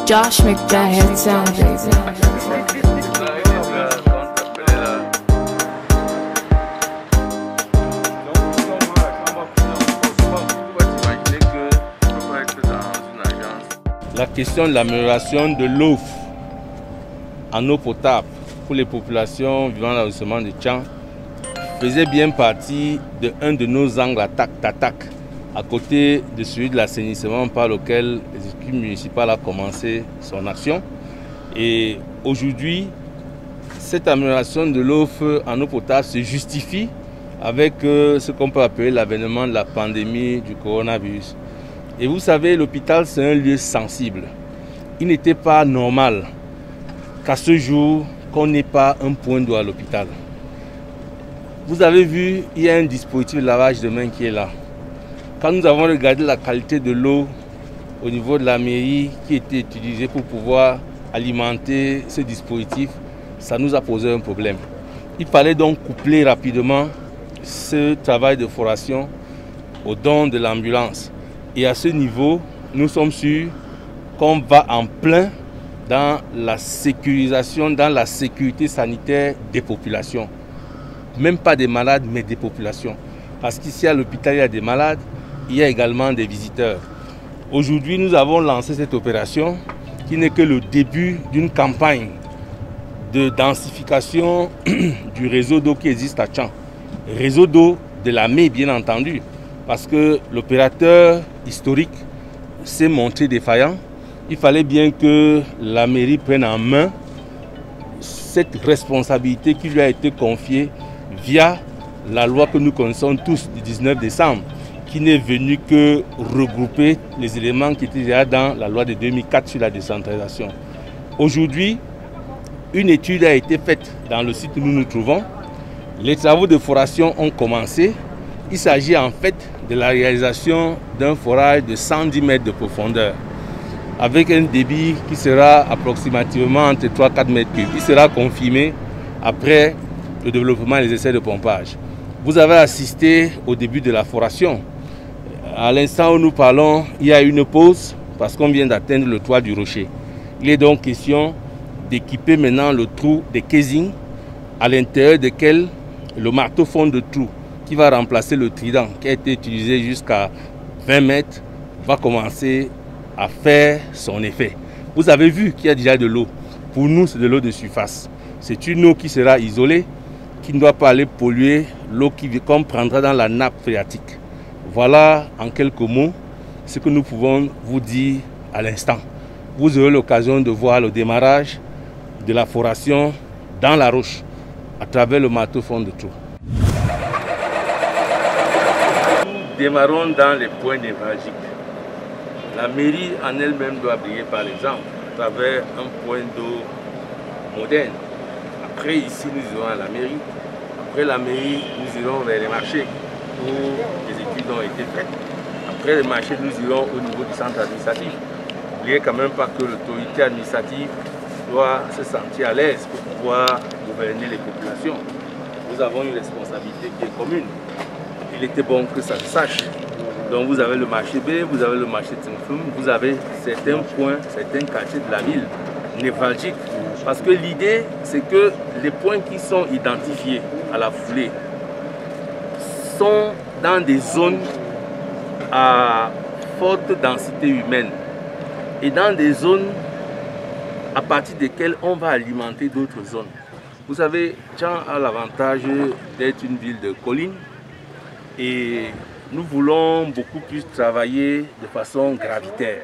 Josh McDahid sound baby. La question de l'amélioration de l'eau en eau potable pour les populations vivant dans l'arrondissement de Tchang faisait bien partie de un de nos angles d'attaque à côté de celui de l'assainissement par lequel les équipes municipales ont commencé son action. Et aujourd'hui, cette amélioration de l'eau en eau potable se justifie avec ce qu'on peut appeler l'avènement de la pandémie du coronavirus. Et vous savez, l'hôpital, c'est un lieu sensible. Il n'était pas normal qu'à ce jour, qu'on n'ait pas un point d'eau à l'hôpital. Vous avez vu, il y a un dispositif de lavage de mains qui est là. Quand nous avons regardé la qualité de l'eau au niveau de la mairie qui était utilisée pour pouvoir alimenter ce dispositif, ça nous a posé un problème. Il fallait donc coupler rapidement ce travail de foration au don de l'ambulance. Et à ce niveau, nous sommes sûrs qu'on va en plein dans la sécurisation, dans la sécurité sanitaire des populations. Même pas des malades, mais des populations. Parce qu'ici à l'hôpital, il y a des malades, il y a également des visiteurs. Aujourd'hui, nous avons lancé cette opération qui n'est que le début d'une campagne de densification du réseau d'eau qui existe à Tchang. Réseau d'eau de la mer, bien entendu, parce que l'opérateur historique s'est montré défaillant. Il fallait bien que la mairie prenne en main cette responsabilité qui lui a été confiée via la loi que nous connaissons tous du 19 décembre, qui n'est venue que regrouper les éléments qui étaient déjà dans la loi de 2004 sur la décentralisation. Aujourd'hui, une étude a été faite dans le site où nous nous trouvons. Les travaux de foration ont commencé. Il s'agit en fait de la réalisation d'un forage de 110 mètres de profondeur, avec un débit qui sera approximativement entre 3-4 mètres cubes. Il sera confirmé après le développement et les essais de pompage. Vous avez assisté au début de la foration. À l'instant où nous parlons, il y a une pause parce qu'on vient d'atteindre le toit du rocher. Il est donc question d'équiper maintenant le trou des casings à l'intérieur desquels le marteau fond de trou qui va remplacer le trident qui a été utilisé jusqu'à 20 mètres va commencer à faire son effet. Vous avez vu qu'il y a déjà de l'eau. Pour nous, c'est de l'eau de surface. C'est une eau qui sera isolée, qui ne doit pas aller polluer l'eau qu'on prendra dans la nappe phréatique. Voilà en quelques mots ce que nous pouvons vous dire à l'instant. Vous aurez l'occasion de voir le démarrage de la foration dans la roche à travers le marteau fond de trou. Nous démarrons dans les points névralgiques. La mairie en elle-même doit briller par l'exemple à travers un point d'eau moderne. Après, ici, nous irons à la mairie. Après la mairie, nous irons vers les marchés où les études ont été faites. Après les marchés, nous irons au niveau du centre administratif. N'oubliez quand même pas que l'autorité administrative doit se sentir à l'aise pour pouvoir gouverner les populations. Nous avons une responsabilité qui est commune. Il était bon que ça se sache. Donc vous avez le marché B, vous avez le marché Tingfum, vous avez certains points, certains quartiers de la ville névralgiques. Parce que l'idée, c'est que les points qui sont identifiés à la foulée sont dans des zones à forte densité humaine et dans des zones à partir desquelles on va alimenter d'autres zones. Vous savez, Tchang a l'avantage d'être une ville de collines et nous voulons beaucoup plus travailler de façon gravitaire.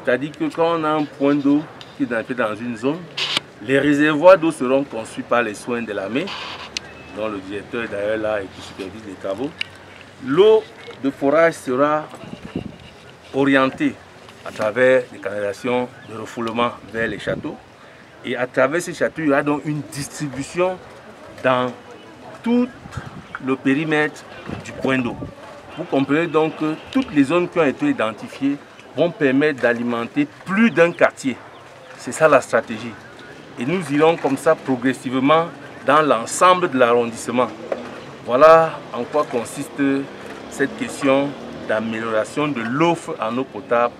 C'est-à-dire que quand on a un point d'eau qui est dans une zone, les réservoirs d'eau seront construits par les soins de la mer, dont le directeur est d'ailleurs là et qui supervise les travaux. L'eau de forage sera orientée à travers des canalisations de refoulement vers les châteaux. Et à travers ces châteaux, il y aura donc une distribution dans tout le périmètre du point d'eau. Vous comprenez donc que toutes les zones qui ont été identifiées vont permettre d'alimenter plus d'un quartier. C'est ça la stratégie. Et nous irons comme ça progressivement dans l'ensemble de l'arrondissement. Voilà en quoi consiste cette question d'amélioration de l'offre en eau potable.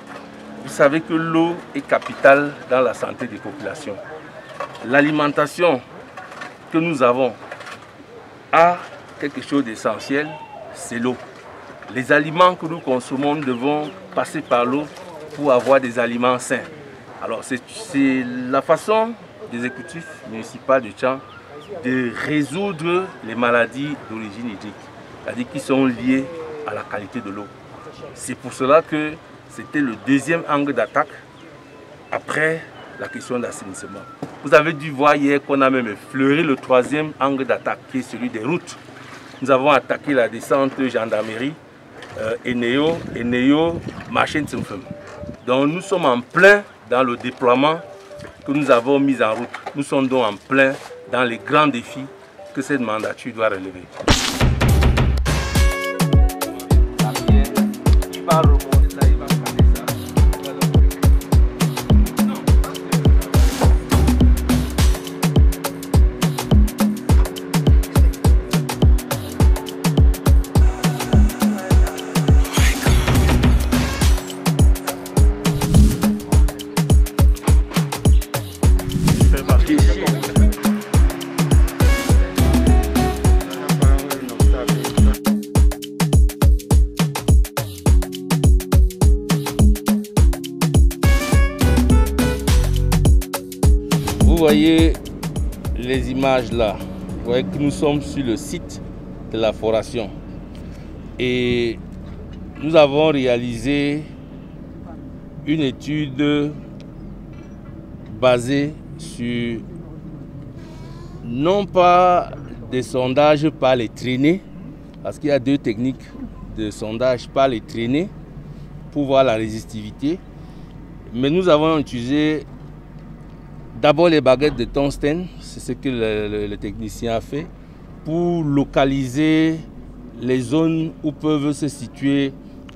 Vous savez que l'eau est capitale dans la santé des populations. L'alimentation que nous avons a quelque chose d'essentiel, c'est l'eau. Les aliments que nous consommons devront passer par l'eau pour avoir des aliments sains. Alors c'est la façon des exécutifs municipaux de Tchang de résoudre les maladies d'origine hydrique, c'est-à-dire qui sont liées à la qualité de l'eau. C'est pour cela que c'était le deuxième angle d'attaque après la question d'assainissement. Vous avez dû voir hier qu'on a même effleuré le troisième angle d'attaque qui est celui des routes. Nous avons attaqué la descente gendarmerie, Eneo, Marché Ntsumfem. Donc nous sommes en plein dans le déploiement que nous avons mis en route. Nous sommes donc en plein dans les grands défis que cette mandature doit relever. Vous voyez les images là, vous voyez que nous sommes sur le site de la foration et nous avons réalisé une étude basée sur non pas des sondages par les traînées, parce qu'il y a deux techniques de sondage par les traînées pour voir la résistivité, mais nous avons utilisé d'abord les baguettes de tungstène, c'est ce que le technicien a fait, pour localiser les zones où peuvent se situer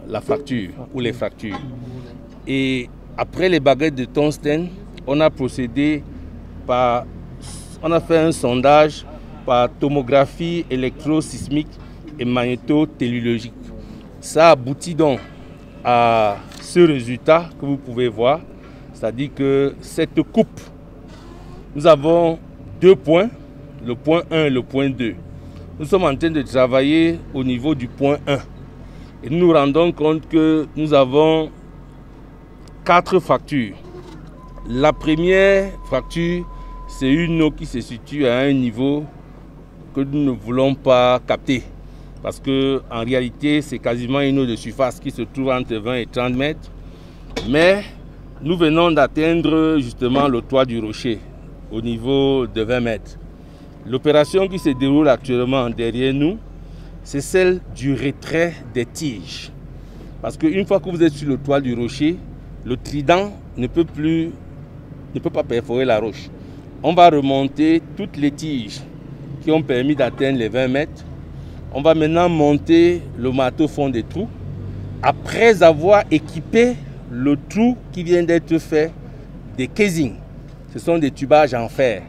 la fracture ou les fractures. Et après les baguettes de tungstène, on a procédé par, on a fait un sondage par tomographie électrosismique et magnétotellurologique. Ça aboutit donc à ce résultat que vous pouvez voir, c'est-à-dire que cette coupe, nous avons deux points, le point 1 et le point 2. Nous sommes en train de travailler au niveau du point 1. Et nous nous rendons compte que nous avons 4 fractures. La première fracture, c'est une eau qui se situe à un niveau que nous ne voulons pas capter. Parce qu'en réalité, c'est quasiment une eau de surface qui se trouve entre 20 et 30 mètres. Mais nous venons d'atteindre justement le toit du rocher, au niveau de 20 mètres. L'opération qui se déroule actuellement derrière nous, c'est celle du retrait des tiges. Parce qu'une fois que vous êtes sur le toit du rocher, le trident ne peut pas perforer la roche. On va remonter toutes les tiges qui ont permis d'atteindre les 20 mètres. On va maintenant monter le marteau fond des trous. Après avoir équipé le trou qui vient d'être fait des casings. Ce sont des tubages en fer.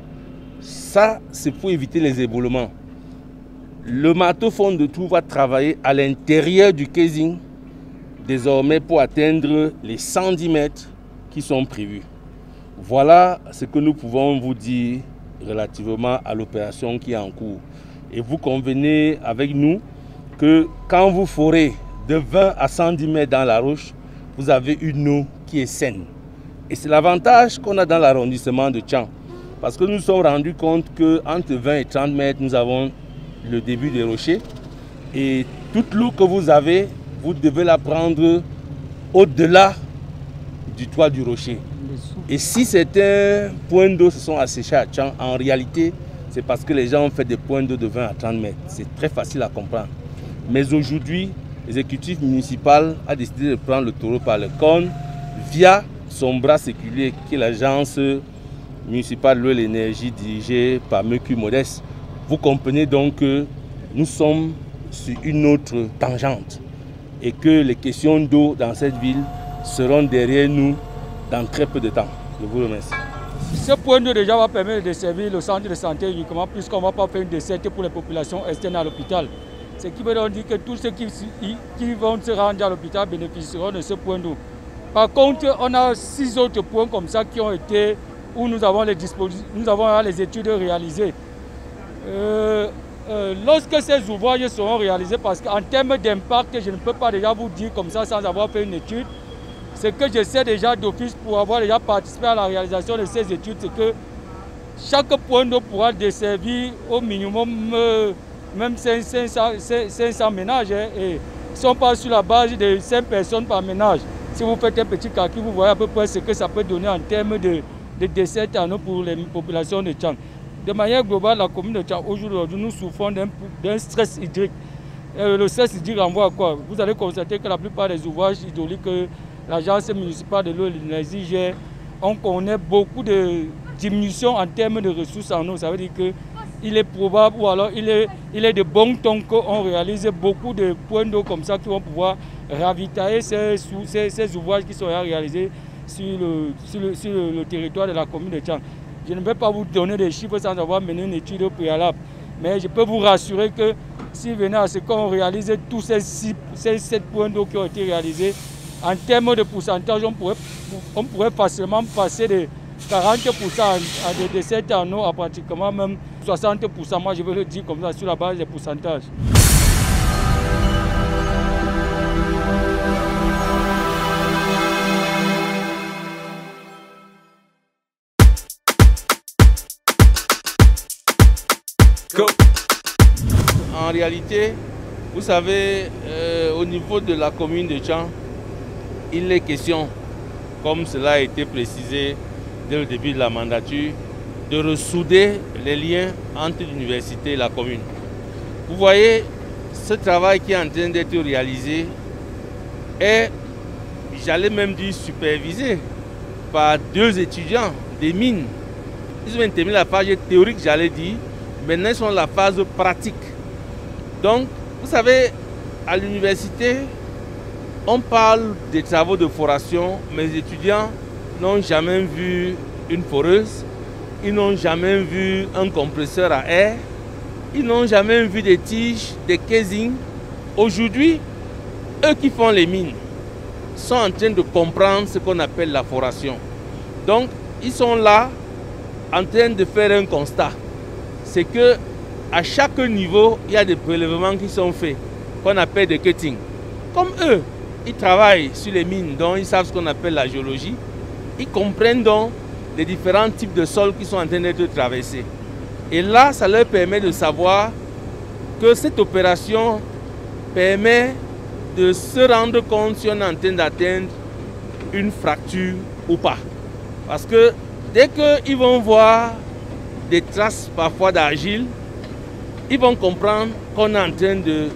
Ça, c'est pour éviter les éboulements. Le marteau fond de trou va travailler à l'intérieur du casing, désormais pour atteindre les 110 mètres qui sont prévus. Voilà ce que nous pouvons vous dire relativement à l'opération qui est en cours. Et vous convenez avec nous que quand vous forez de 20 à 110 mètres dans la roche, vous avez une eau qui est saine. Et c'est l'avantage qu'on a dans l'arrondissement de Tchang. Parce que nous nous sommes rendus compte qu'entre 20 et 30 mètres, nous avons le début des rochers. Et toute l'eau que vous avez, vous devez la prendre au-delà du toit du rocher. Et si certains points d'eau se sont asséchés à Tchang, en réalité, c'est parce que les gens ont fait des points d'eau de 20 à 30 mètres. C'est très facile à comprendre. Mais aujourd'hui, l'exécutif municipal a décidé de prendre le taureau par le corne via son bras séculier, qui est l'agence municipale de l'eau et l'énergie dirigée par M.Q. Modeste, Vous comprenez donc que nous sommes sur une autre tangente et que les questions d'eau dans cette ville seront derrière nous dans très peu de temps. Je vous remercie. Ce point d'eau déjà va permettre de desservir le centre de santé uniquement puisqu'on ne va pas faire une desserte pour les populations externes à l'hôpital. Ce qui veut donc dire que tous ceux qui vont se rendre à l'hôpital bénéficieront de ce point d'eau. Par contre, on a 6 autres points comme ça qui ont été, où nous avons les études réalisées. Lorsque ces ouvrages seront réalisés, parce qu'en termes d'impact, je ne peux pas déjà vous dire comme ça sans avoir fait une étude. Ce que je sais déjà d'office pour avoir déjà participé à la réalisation de ces études, c'est que chaque point d'eau pourra desservir au minimum même 500 ménages. Et ils ne sont pas sur la base de 5 personnes par ménage. Si vous faites un petit calcul, vous voyez à peu près ce que ça peut donner en termes de desserte en eau pour les populations de Tchang. De manière globale, la commune de Tchang, aujourd'hui, nous souffrons d'un stress hydrique. Le stress hydrique renvoie à quoi? Vous allez constater que la plupart des ouvrages hydrauliques que l'agence municipale de l'eau et de l'énergie gère, on connaît beaucoup de diminution en termes de ressources en eau. Ça veut dire qu'il est probable ou alors il est de bon ton qu'on réalise beaucoup de points d'eau comme ça qui vont pouvoir ravitailler ces ouvrages qui sont réalisés sur le territoire de la commune de Tchang. Je ne vais pas vous donner des chiffres sans avoir mené une étude préalable, mais je peux vous rassurer que si venez à ce qu'on réalise tous ces 7 points d'eau qui ont été réalisés, en termes de pourcentage, on pourrait facilement passer de 40% à des dessertes en eau à pratiquement même 60%. Moi, je veux le dire comme ça sur la base des pourcentages. En réalité, vous savez, au niveau de la commune de Tchang, il est question, comme cela a été précisé dès le début de la mandature, de ressouder les liens entre l'université et la commune. Vous voyez, ce travail qui est en train d'être réalisé est, j'allais même dire, supervisé par 2 étudiants des mines. Ils ont terminé la phase théorique, j'allais dire, maintenant ils sont dans la phase pratique. Donc, vous savez, à l'université, on parle des travaux de foration, mais les étudiants n'ont jamais vu une foreuse, ils n'ont jamais vu un compresseur à air, ils n'ont jamais vu des tiges, des casings. Aujourd'hui, eux qui font les mines sont en train de comprendre ce qu'on appelle la foration. Donc, ils sont là en train de faire un constat. C'est que à chaque niveau, il y a des prélèvements qui sont faits, qu'on appelle des cuttings. Comme eux, ils travaillent sur les mines, donc ils savent ce qu'on appelle la géologie. Ils comprennent donc les différents types de sols qui sont en train d'être traversés. Et là, ça leur permet de savoir que cette opération permet de se rendre compte si on est en train d'atteindre une fracture ou pas. Parce que dès qu'ils vont voir des traces parfois d'argile, ils vont comprendre qu'on est en train de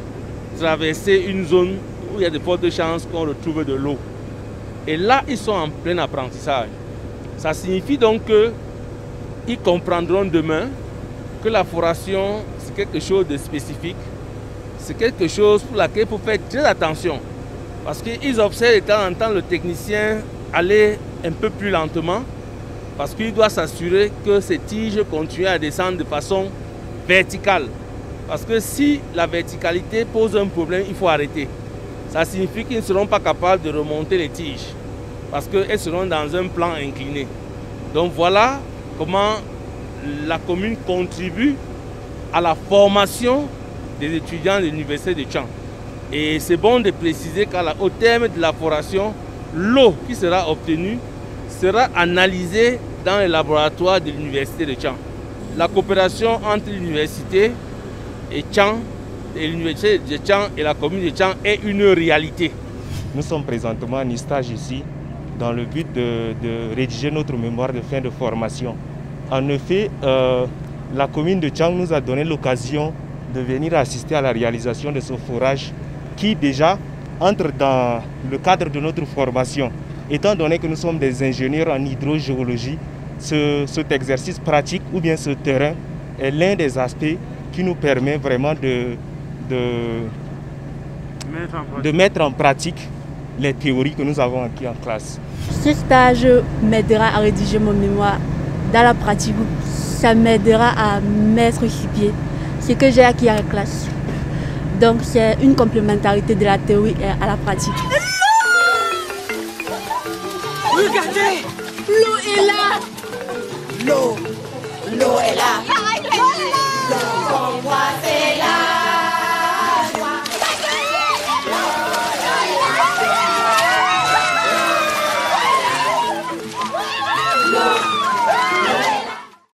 traverser une zone où il y a de fortes chances qu'on retrouve de l'eau. Et là, ils sont en plein apprentissage. Ça signifie donc qu'ils comprendront demain que la foration, c'est quelque chose de spécifique. C'est quelque chose pour laquelle il faut faire très attention. Parce qu'ils observent de temps en temps le technicien aller un peu plus lentement. Parce qu'il doit s'assurer que ces tiges continuent à descendre de façon verticale. Parce que si la verticalité pose un problème, il faut arrêter. Ça signifie qu'ils ne seront pas capables de remonter les tiges. Parce qu'elles seront dans un plan incliné. Donc voilà comment la commune contribue à la formation des étudiants de l'université de Tchang. Et c'est bon de préciser qu'au terme de la formation, l'eau qui sera obtenue sera analysée dans les laboratoires de l'université de Tchang. La coopération entre l'université et Tchang, et l'université de Tchang et la commune de Tchang est une réalité. Nous sommes présentement en stage ici dans le but de rédiger notre mémoire de fin de formation. En effet, la commune de Tchang nous a donné l'occasion de venir assister à la réalisation de ce forage qui déjà entre dans le cadre de notre formation. Étant donné que nous sommes des ingénieurs en hydrogéologie, cet exercice pratique ou bien ce terrain est l'un des aspects qui nous permet vraiment de mettre en pratique les théories que nous avons acquises en classe. Ce stage m'aidera à rédiger mon mémoire. Dans la pratique, ça m'aidera à mettre sur pied ce que j'ai acquis en classe. Donc c'est une complémentarité de la théorie à la pratique. Regardez, l'eau est là. L'eau